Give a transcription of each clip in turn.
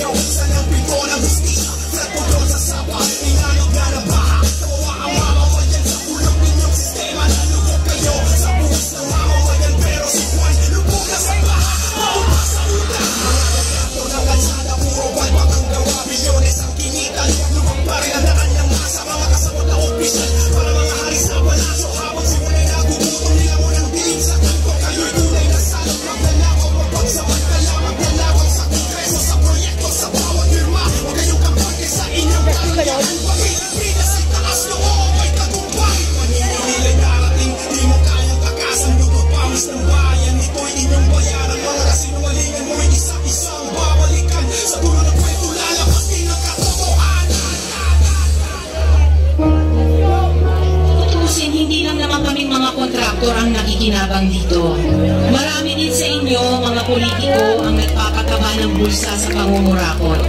Buksan ang pinto ng hustisya sa pudol sa sapa. Inayog na na baha. Kawawa ang mamawayan sa ulong ninyong sistema. Nalugod kayo sa buhos ng mamawayan. Pero si Juan lubog na sa baha. Maupa sa ulan. Mga retrato ng kalsada, puro balbang ang gawa. Milyones ang kinitan. Lubog pa rin ang daan ng masa. Mga kasabot na opisyal para mga hari sa palaso. Habang simulay na gugutom nila mo ng dilim sa kanto. Kayo'y tunay na salot. Magdalakaw, mapagsamantala. Magdalakaw sa kongreso, sa proyekto, sa bawat firma. Huwag kayong kampante sa inyong kalayan. Bakit ang pinas ay taas noo may tagumpay? Maninilay darating, di mo kayang takasan. Lutot pamis ng bayan, ito'y inyong bayaran. Mga kasinungalingan mo'y isa-isang babalikan. Sa dulo ng kwento lalabas din ang katotohanan. Tutusin, hindi lang naman kaming mga kontraktor ang nakikinabang dito. Marami din sa inyo, mga politiko, ang nagpapataba ng bulsa sa pangungurakot.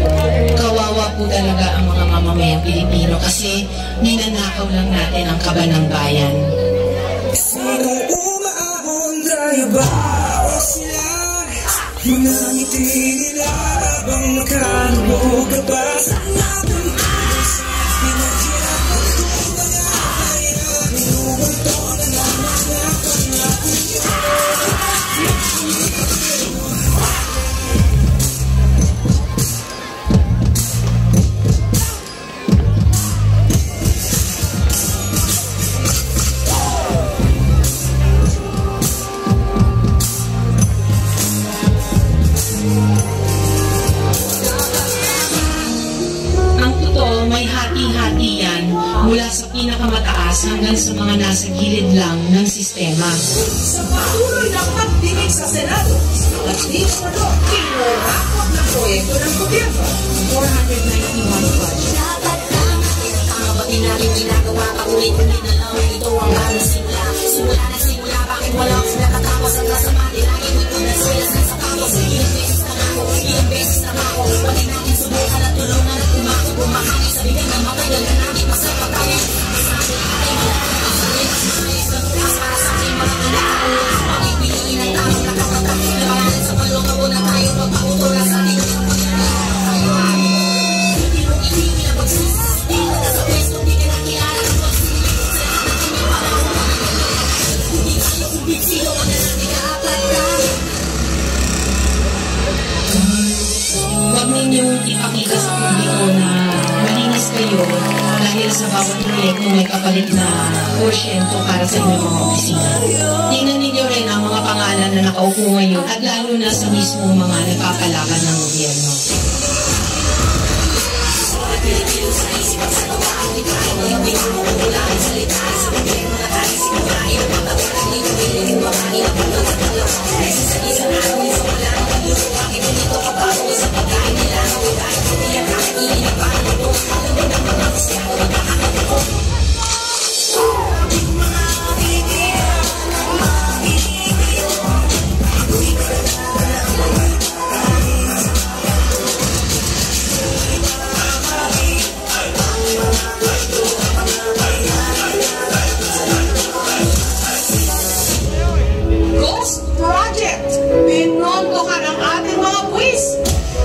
Kawawa po talaga ang mga mamamayang Pilipino kasi ninanakaw lang natin ang kaba ng bayan. Sinong umaahon tayo ba o sila? Mga ngiti nila habang makalubog ka pa sa natin ayos. Pinaghirap ang tuba niya kaya minuwalto na naman na pangako niyo. Ang totoo, may hati-hati yan mula sa pinakamataas hanggang sa mga nasa gilid lang ng sistema. Sa patuloy ng pagdinig sa Senado, at dito na doon, kinurakot ng proyekto ng gobyerno. 491 budget. Dapat lang kinakabatin natin ginagawa paulit-ulit na lang ito ang simula. Simula, bakit walang nakatapos ang kasama lagi ito na sila sa tapos. Ilang beses na ako pati natin subukan at tulungan at umakit bumahagi sa bigay ng matagal na natin masapatayin. Sabi natin para sa aking mga anak pagpipiliin ang tamang nakatatak labanan sa palong na tayo pagpakutulan sa ating hindi mo ibigin ang pagsusi dito na sa pwesto di ka nakilala ng pagsusi sa natin yung pamahunan hindi kayo kumbinsiyo ka na natin kaapat ka. Huwag ninyong ipakita sa publiko na malinis kayo dahil sa bawat proyekto may kapalit na porsyento para sa inyong mga opisina. Tingnan ninyo rin ang mga pangalan na nakaupo ngayon at lalo na sa mismo mga nagpapalakan ng gobyerno.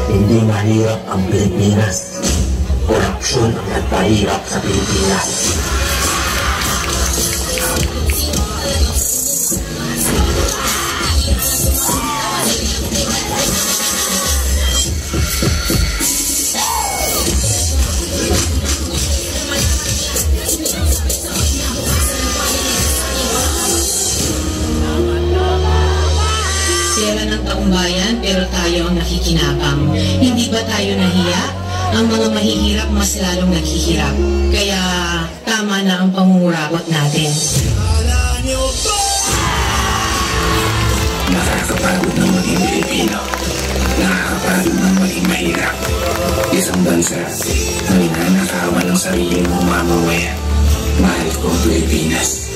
Hindi mahirap ang Pilipinas. Korupsyon ang nagpahirap sa Pilipinas. Sira ng taong bayan pero tayo ang nakikinabang. Hindi ba tayo nahiya? Ang mga mahihirap mas lalong naghihirap. Kaya tama na ang pangungurakot natin. Nakakapagod ng maging Pilipino. Nakakapagod ng maging mahirap. Isang bansa na ninanakawan ng sarili mong mamamayan. Mahal ko ang Pilipinas.